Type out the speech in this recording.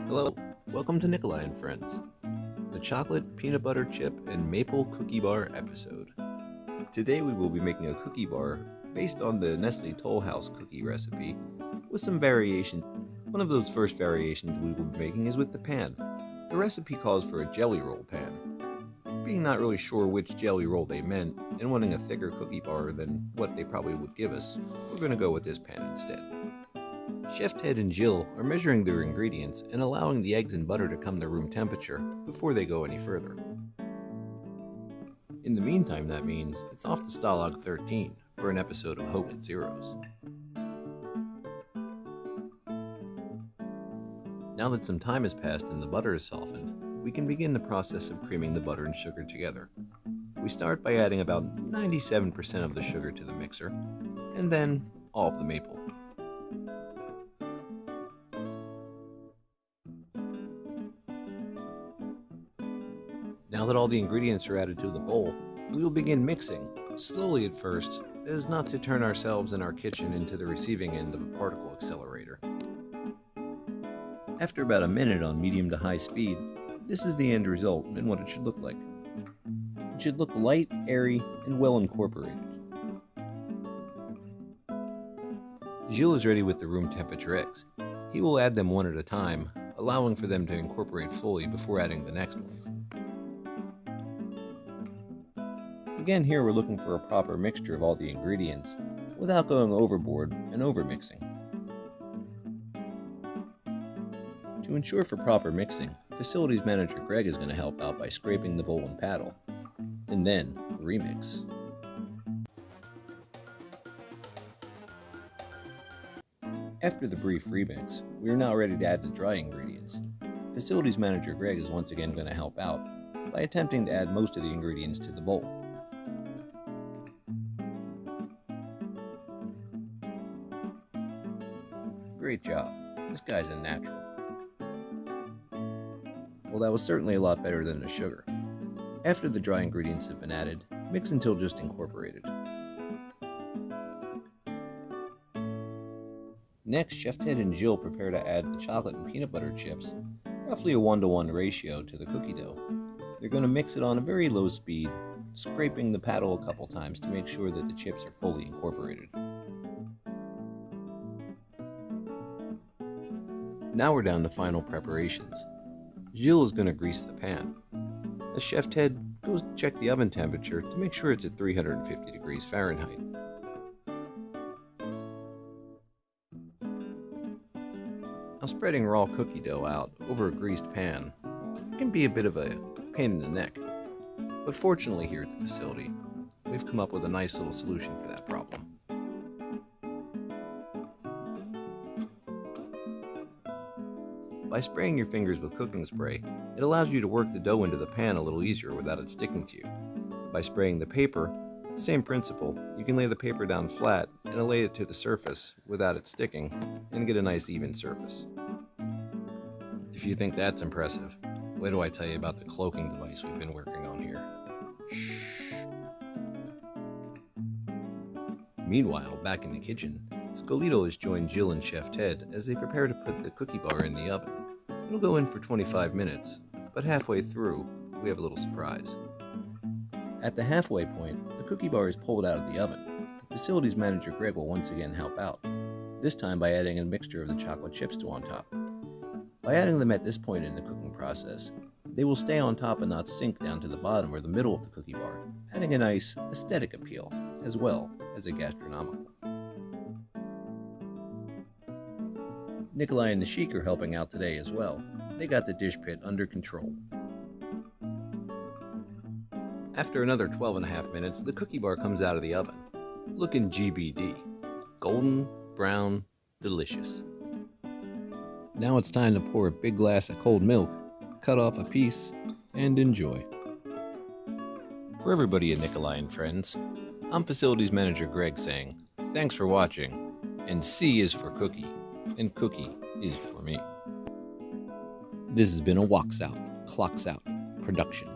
Hello, welcome to Nikolai and Friends, the chocolate, peanut butter chip, and maple cookie bar episode. Today we will be making a cookie bar based on the Nestle Toll House cookie recipe with some variations. One of those first variations we will be making is with the pan. The recipe calls for a jelly roll pan. Being not really sure which jelly roll they meant and wanting a thicker cookie bar than what they probably would give us, we're going to go with this pan instead. Chef Ted and Jill are measuring their ingredients and allowing the eggs and butter to come to room temperature before they go any further. In the meantime, that means it's off to Stalag 13 for an episode of Hope at Zeros. Now that some time has passed and the butter is softened, we can begin the process of creaming the butter and sugar together. We start by adding about 97% of the sugar to the mixer, and then all of the maple. Now that all the ingredients are added to the bowl, we will begin mixing, slowly at first, as not to turn ourselves and our kitchen into the receiving end of a particle accelerator. After about a minute on medium to high speed, this is the end result and what it should look like. It should look light, airy, and well incorporated. Gilles is ready with the room temperature eggs. He will add them one at a time, allowing for them to incorporate fully before adding the next one. Again, here we're looking for a proper mixture of all the ingredients without going overboard and overmixing. To ensure for proper mixing, Facilities Manager Greg is going to help out by scraping the bowl and paddle, and then remix. After the brief remix, we are now ready to add the dry ingredients. Facilities Manager Greg is once again going to help out by attempting to add most of the ingredients to the bowl. Great job. This guy's a natural. Well, that was certainly a lot better than the sugar. After the dry ingredients have been added, mix until just incorporated. Next, Chef Ted and Jill prepare to add the chocolate and peanut butter chips, roughly a 1-to-1 ratio to the cookie dough. They're going to mix it on a very low speed, scraping the paddle a couple times to make sure that the chips are fully incorporated. Now we're down to final preparations. Jill is going to grease the pan, as Chef Ted goes to check the oven temperature to make sure it's at 350 degrees Fahrenheit. Now, spreading raw cookie dough out over a greased pan can be a bit of a pain in the neck, but fortunately here at the facility, we've come up with a nice little solution for that problem. By spraying your fingers with cooking spray, it allows you to work the dough into the pan a little easier without it sticking to you. By spraying the paper, same principle, you can lay the paper down flat and lay it to the surface without it sticking and get a nice even surface. If you think that's impressive, wait till I tell you about the cloaking device we've been working on here. Shh. Meanwhile, back in the kitchen, Scolito has joined Jill and Chef Ted as they prepare to put the cookie bar in the oven. It'll go in for 25 minutes, but halfway through, we have a little surprise. At the halfway point, the cookie bar is pulled out of the oven. Facilities Manager Greg will once again help out, this time by adding a mixture of the chocolate chips to on top. By adding them at this point in the cooking process, they will stay on top and not sink down to the bottom or the middle of the cookie bar, adding a nice aesthetic appeal, as well as a gastronomical. Nikolai and Nishik are helping out today as well. They got the dish pit under control. After another 12.5 minutes, the cookie bar comes out of the oven, looking GBD. Golden, brown, delicious. Now it's time to pour a big glass of cold milk, cut off a piece, and enjoy. For everybody at Nikolai and Friends, I'm Facilities Manager Greg saying, thanks for watching, and C is for cookie. And cookie is for me. This has been a Walks Out, Clocks Out production.